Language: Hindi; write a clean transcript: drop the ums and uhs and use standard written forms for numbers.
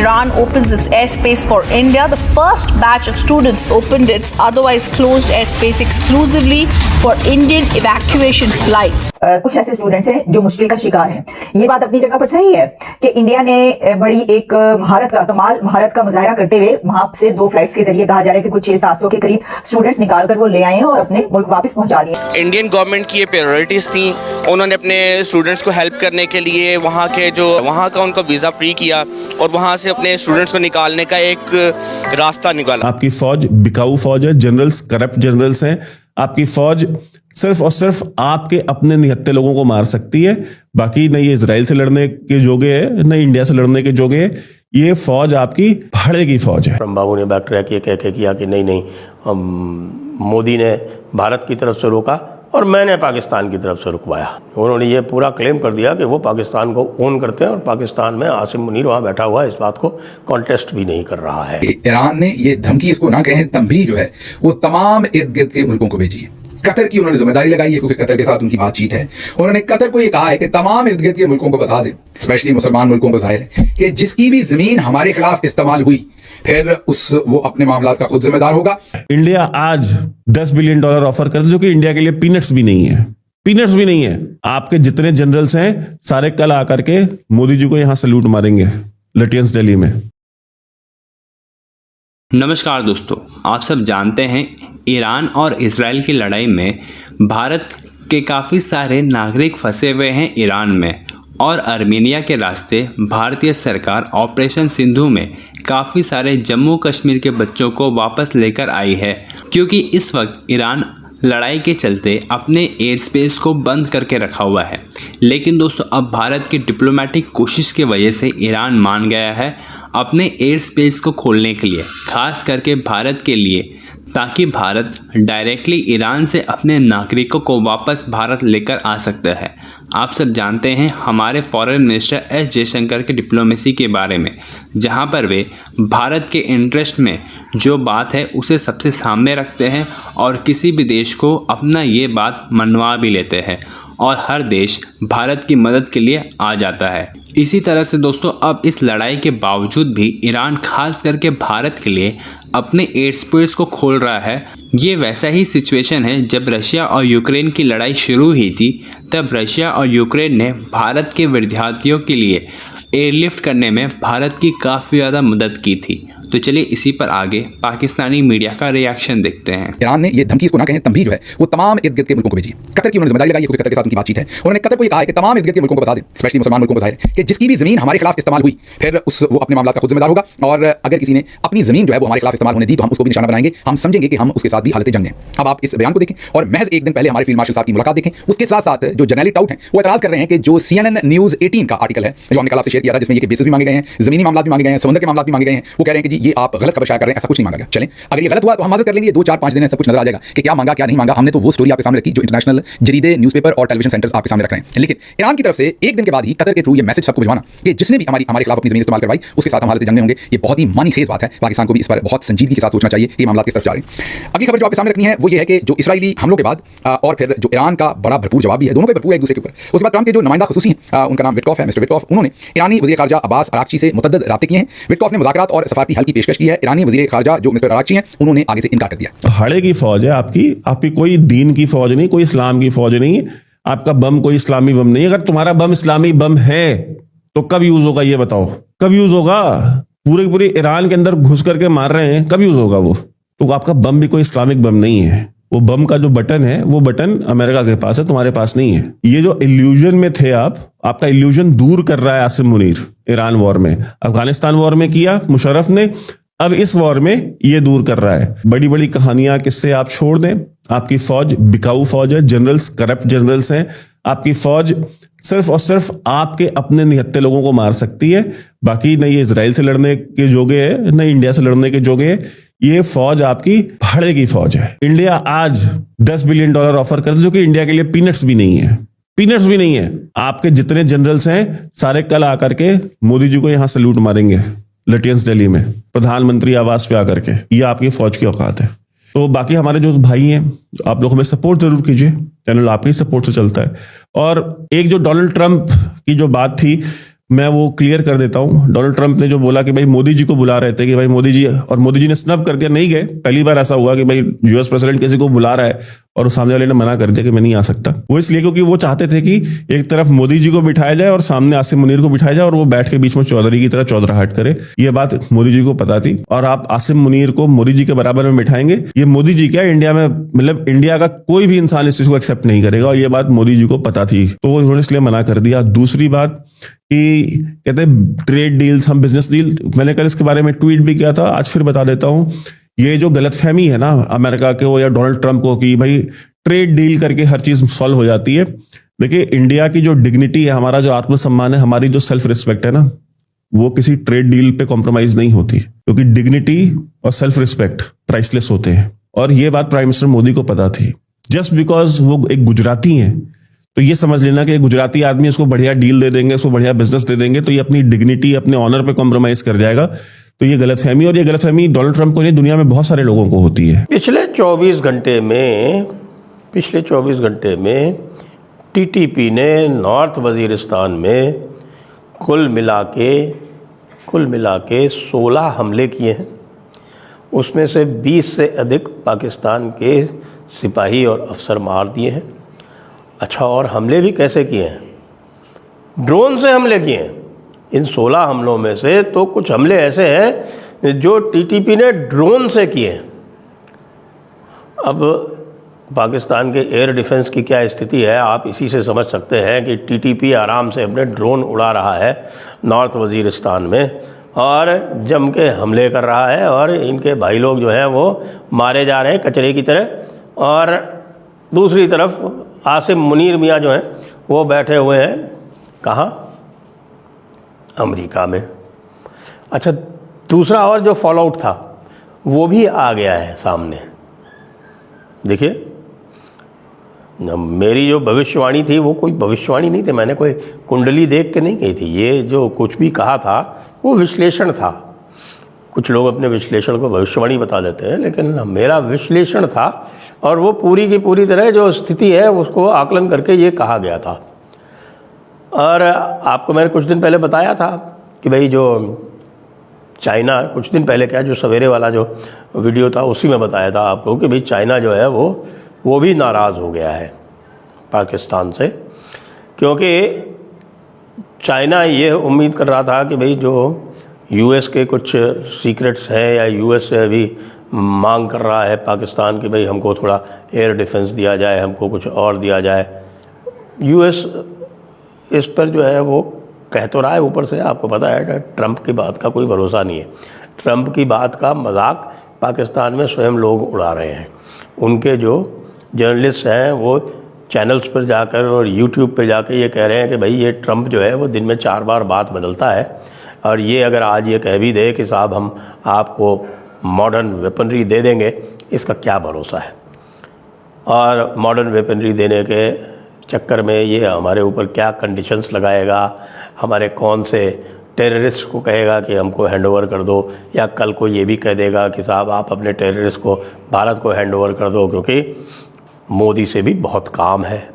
Iran opens its airspace for India. The first batch of students opened its otherwise closed airspace exclusively for Indian evacuation flights. कुछ ऐसे स्टूडेंट्स हैं जो मुश्किल का शिकार हैं। ये बात अपनी जगह पर सही है कि इंडिया ने बड़ी एक कमाल महारत का मुजाहरा करते हुए वहां से 2 फ्लाइट्स के जरिए कहा जा रहा है कि कुछ 600-700 के करीब स्टूडेंट्स निकाल कर वो ले आए हैं और अपने मुल्क वापस पहुंचा दिए। इंडियन गवर्नमेंट की ये प्रायोरिटीज थी, उन्होंने अपने स्टूडेंट्स को हेल्प करने के लिए वहाँ का उनको वीज़ा फ्री किया और वहाँ से अपने स्टूडेंट्स को निकालने का एक रास्ता निकाला। आपकी फौज बिकाऊ फौज है, जनरल्स करप्ट जनरल्स हैं। आपकी फौज सिर्फ और सिर्फ आपके अपने निहत्थे लोगों को मार सकती है, बाकी न ये इजराइल से लड़ने के जोगे है न इंडिया से लड़ने के जोगे है। ये फौज आपकी भाड़े की फौज है। बाबू ने बैक ट्रैक ये कह किया कि नहीं मोदी ने भारत की तरफ से रोका और मैंने पाकिस्तान की तरफ से रुकवाया। उन्होंने ये पूरा क्लेम कर दिया कि वो पाकिस्तान को ओन करते हैं और पाकिस्तान में आसिम मुनीर वहाँ बैठा हुआ है, इस बात को कॉन्टेस्ट भी नहीं कर रहा है। ईरान ने ये धमकी इसको ना कहें तंबीह जो है वो तमाम इर्द गिर्द के मुल्कों को भेजी है। कतर की उन्होंने जिम्मेदारी लगाई है क्योंकि कतर के साथ उनकी बातचीत है। उन्होंने कतर को ये कहा है कि तमाम इर्द गिर्द के मुल्कों को बता दें, स्पेशली मुसलमान मुल्कों को जाहिर है कि जिसकी भी जमीन हमारे खिलाफ इस्तेमाल हुई फिर वो अपने मामलात का खुद जिम्मेदार होगा। इंडिया आज $10 बिलियन ऑफर कर जो कि इंडिया के लिए पीनट्स भी नहीं है, पीनट्स भी नहीं है। आपके जितने जनरल्स हैं सारे कल आकर के मोदी जी को यहां सल्यूट मारेंगे लटियंस दिल्ली में। नमस्कार दोस्तों, आप सब जानते हैं ईरान और इजराइल की लड़ाई में भारत के काफ़ी सारे नागरिक फंसे हुए हैं ईरान में, और आर्मेनिया के रास्ते भारतीय सरकार ऑपरेशन सिंधु में काफ़ी सारे जम्मू कश्मीर के बच्चों को वापस लेकर आई है, क्योंकि इस वक्त ईरान लड़ाई के चलते अपने एयर स्पेस को बंद करके रखा हुआ है। लेकिन दोस्तों अब भारत की डिप्लोमेटिक कोशिश की वजह से ईरान मान गया है अपने एयर स्पेस को खोलने के लिए, खास करके भारत के लिए, ताकि भारत डायरेक्टली ईरान से अपने नागरिकों को वापस भारत लेकर आ सकता है। आप सब जानते हैं हमारे फॉरेन मिनिस्टर एस जयशंकर के डिप्लोमेसी के बारे में, जहां पर वे भारत के इंटरेस्ट में जो बात है उसे सबसे सामने रखते हैं और किसी भी देश को अपना ये बात मनवा भी लेते हैं और हर देश भारत की मदद के लिए आ जाता है। इसी तरह से दोस्तों अब इस लड़ाई के बावजूद भी ईरान खास करके भारत के लिए अपने एयर स्पेस को खोल रहा है। ये वैसा ही सिचुएशन है जब रशिया और यूक्रेन की लड़ाई शुरू हुई थी, तब रशिया और यूक्रेन ने भारत के विद्यार्थियों के लिए एयरलिफ्ट करने में भारत की काफ़ी ज़्यादा मदद की थी। तो चलिए इसी पर आगे पाकिस्तानी मीडिया का रिएक्शन देखते हैं। ईरान ने ये धमकी इसको ना कहें तंबीह जो है वो तमाम इर्द गिर्द के मुल्कों को भेजी। कतर की उन्होंने जिम्मेदारी लगाई है क्योंकि कतर के साथ उनकी बातचीत है। उन्होंने कतर को ये कहा है कि तमाम इर्द गिर्द के मुल्कों को बता दें, स्पेशली मुसलमान मुल्कों को जाहिर है कि जिसकी भी जमीन हमारे खिलाफ इस्तेमाल हुई फिर वो अपने मामलात का खुद जिम्मेदार होगा, और अगर किसी ने अपनी जमीन जो है वो हमारे खिलाफ इस्तेमाल होने दी तो हम उसको भी निशाना बनाएंगे। हम समझेंगे कि हम उसके साथ भी हालत जंग हैं। अब आप इस बयान को देखें और महज एक दिन पहले हमारे फील्ड मार्शल साहब की मुलाकात देखें। उसके साथ साथ जो जर्नली टाउट हैं वो एतराज कर रहे हैं कि जो CNN न्यूज़ 18 का आर्टिकल है जो हमने कल आपसे शेयर किया था, जिसमें ये बेसिस भी मांगे गए हैं, जमीनी मामला भी मांगे गए हैं, समुद्र के मामला भी मांगे गए हैं, वो कह रहे हैं कि जी ये आप गलत खबर शाया कर रहे हैं, ऐसा कुछ नहीं मांगा गया। चलें अगर ये गलत हुआ तो हम माजरत कर लेंगे, 2-4-5 दिन सब कुछ नजर आ जाएगा कि क्या मांगा क्या नहीं मांगा। हमने तो वो स्टोरी आपके सामने रखी जो इंटरनेशनल जरीदे, न्यूज़पेपर और टेलीविजन सेंटर्स आपके सामने रख रहे हैं। लेकिन ईरान की तरफ से एक दिन के बाद ही कतर के थ्रू ये मैसेज सबको भिजवाना कि जिसने भी हमारे खिलाफ अपनी जमीन इस्तेमाल करवाई उसके साथ हम हालत जंग में होंगे, ये बहुत ही मानीखेज बात है। पाकिस्तान को भी इस पर बहुत संजीदगी के साथ सोचना चाहिए कि मामला किस तरफ जा रहे हैं। अगली खबर जो आपके सामने रखनी है वो ये है कि जो इसराइली हमलों के बाद और फिर जो ईरान का बड़ा भरपूर जवाब भी है, दोनों के भरपूर एक दूसरे के ऊपर। उसके बाद ट्रंप के जो नुमाइंदा खुसूसी हैं, उनका नाम विटकॉफ है, मिस्टर विटकॉफ, उन्होंने ईरानी वज़ीर ख़ारजा अब्बास अरागची से मुतअद्दिद राब्ते किए हैं। विटकॉफ ने मुज़ाकरात और सफारती हल की पेशकश की है। ईरानी वज़ीर ख़ारजा जो मिस्टर अरागची हैं उन्होंने आगे से इनकार कर दिया। भाड़े की फौज है आपकी कोई दीन की फौज नहीं, कोई इस्लाम की फौज नहीं। आपका बम कोई इस्लामी बम नहीं। अगर तुम्हारा बम इस्लामी बम है तो कब यूज होगा ये बताओ, कब यूज होगा? पूरे ईरान के अंदर घुस करके मार रहे हैं, कब यूज होगा वो? तो आपका बम भी कोई इस्लामिक बम नहीं है। वो बम का जो बटन है वो बटन अमेरिका के पास है, तुम्हारे पास नहीं है। ये जो इल्यूजन में थे आपका इल्यूजन दूर कर रहा है आसिम मुनीर। ईरान वॉर में, अफगानिस्तान वॉर में किया मुशर्रफ ने, अब इस वॉर में ये दूर कर रहा है। बड़ी बड़ी कहानियां किससे आप छोड़ दें। आपकी फौज बिकाऊ फौज है, जनरल्स करप्ट जनरल्स हैं। आपकी फौज सिर्फ और सिर्फ आपके अपने निहत्थे लोगों को मार सकती है, बाकी न ये इजराइल से लड़ने के जोगे है न इंडिया से लड़ने के जोगे है। ये फौज आपकी भाड़े की फौज है। इंडिया आज $10 बिलियन ऑफर कर जो कि इंडिया के लिए पीनट्स भी नहीं है, पीनट्स भी नहीं है। आपके जितने जनरल्स हैं सारे कल आकर के मोदी जी को यहां सल्यूट मारेंगे लटियंस दिल्ली में, प्रधानमंत्री आवास पे आकर के। ये आपकी फौज की औकात है। तो बाकी हमारे जो भाई हैं आप लोग हमें सपोर्ट जरूर कीजिए, चैनल आपके सपोर्ट से चलता है। और एक जो डोनाल्ड ट्रंप की जो बात थी मैं वो क्लियर कर देता हूं। डोनाल्ड ट्रंप ने जो बोला कि भाई मोदी जी को बुला रहे थे कि भाई मोदी जी, और मोदी जी ने स्नब कर दिया, नहीं गए। पहली बार ऐसा हुआ कि भाई यूएस प्रेसिडेंट किसी को बुला रहा है और सामने वाले ने मना कर दिया कि मैं नहीं आ सकता। वो इसलिए क्योंकि वो चाहते थे कि एक तरफ मोदी जी को बिठाया जाए और सामने आसिम मुनीर को बिठाया जाए और वो बैठ के बीच में चौधरी की तरह चौधराहट करे। ये बात मोदी जी को पता थी। और आप आसिम मुनीर को मोदी जी के बराबर में बिठाएंगे, ये मोदी जी क्या इंडिया में, मतलब इंडिया का कोई भी इंसान इस चीज को एक्सेप्ट नहीं करेगा, और ये बात मोदी जी को पता थी, तो वो उन्होंने इसलिए मना कर दिया। दूसरी बात कि कहते हैं ट्रेड डील्स, हम बिजनेस डील, मैंने कल इसके बारे में ट्वीट भी किया था, आज फिर बता देता हूं। ये जो गलतफहमी है ना अमेरिका के या डोनाल्ड ट्रंप को कि भाई ट्रेड डील करके हर चीज सॉल्व हो जाती है। देखिए, इंडिया की जो डिग्निटी है, हमारा जो आत्मसम्मान है, हमारी जो सेल्फ रिस्पेक्ट है ना, वो किसी ट्रेड डील पे कॉम्प्रोमाइज नहीं होती, क्योंकि डिग्निटी और सेल्फ रिस्पेक्ट प्राइसलेस होते हैं। और ये बात प्राइम मिनिस्टर मोदी को पता थी। जस्ट बिकॉज वो एक गुजराती हैं, तो ये समझ लेना कि एक गुजराती आदमी उसको बढ़िया डील दे देंगे, उसको बढ़िया बिजनेस दे देंगे, तो ये अपनी डिग्निटी, अपने ऑनर पे कॉम्प्रोमाइज कर जाएगा। तो ये गलतफहमी, और ये गलतफहमी डोनाल्ड ट्रंप को नहीं, दुनिया में बहुत सारे लोगों को होती है। पिछले 24 घंटे में टीटीपी ने नॉर्थ वजीरिस्तान में कुल मिला के 16 हमले किए हैं। उसमें से 20 से अधिक पाकिस्तान के सिपाही और अफसर मार दिए हैं। अच्छा, और हमले भी कैसे किए हैं? ड्रोन से हमले किए हैं। इन 16 हमलों में से तो कुछ हमले ऐसे हैं जो टीटीपी ने ड्रोन से किए हैं। अब पाकिस्तान के एयर डिफेंस की क्या स्थिति है, आप इसी से समझ सकते हैं कि टीटीपी आराम से अपने ड्रोन उड़ा रहा है नॉर्थ वजीरिस्तान में और जम के हमले कर रहा है, और इनके भाई लोग जो हैं वो मारे जा रहे हैं कचरे की तरह। और दूसरी तरफ आसिम मुनीर मियाँ जो हैं वो बैठे हुए हैं कहाँ? अमेरिका में। अच्छा, दूसरा और जो फॉलोआउट था वो भी आ गया है सामने। देखिए, मेरी जो भविष्यवाणी थी वो कोई भविष्यवाणी नहीं थी, मैंने कोई कुंडली देख के नहीं कही थी। ये जो कुछ भी कहा था वो विश्लेषण था। कुछ लोग अपने विश्लेषण को भविष्यवाणी बता देते हैं, लेकिन मेरा विश्लेषण था और वो पूरी की पूरी तरह जो स्थिति है उसको आकलन करके ये कहा गया था। और आपको मैंने कुछ दिन पहले बताया था कि भाई जो चाइना, कुछ दिन पहले क्या, जो सवेरे वाला जो वीडियो था उसी में बताया था आपको कि भाई चाइना जो है वो भी नाराज़ हो गया है पाकिस्तान से, क्योंकि चाइना ये उम्मीद कर रहा था कि भाई जो यूएस के कुछ सीक्रेट्स हैं या यूएस से अभी मांग कर रहा है पाकिस्तान कि भाई हमको थोड़ा एयर डिफेंस दिया जाए, हमको कुछ और दिया जाए। यूएस इस पर जो है वो कह तो रहा है ऊपर से, आपको पता है ट्रंप की बात का कोई भरोसा नहीं है। ट्रंप की बात का मजाक पाकिस्तान में स्वयं लोग उड़ा रहे हैं। उनके जो जर्नलिस्ट हैं वो चैनल्स पर जाकर और यूट्यूब पे जाकर ये कह रहे हैं कि भाई ये ट्रंप जो है वो दिन में 4 बार बात बदलता है, और ये अगर आज ये कह भी दे कि साहब हम आपको मॉडर्न वेपनरी दे देंगे, इसका क्या भरोसा है। और मॉडर्न वेपनरी देने के चक्कर में ये हमारे ऊपर क्या कंडीशंस लगाएगा, हमारे कौन से टेररिस्ट को कहेगा कि हमको हैंडओवर कर दो, या कल को ये भी कह देगा कि साहब आप अपने टेररिस्ट को भारत को हैंडओवर कर दो, क्योंकि मोदी से भी बहुत काम है।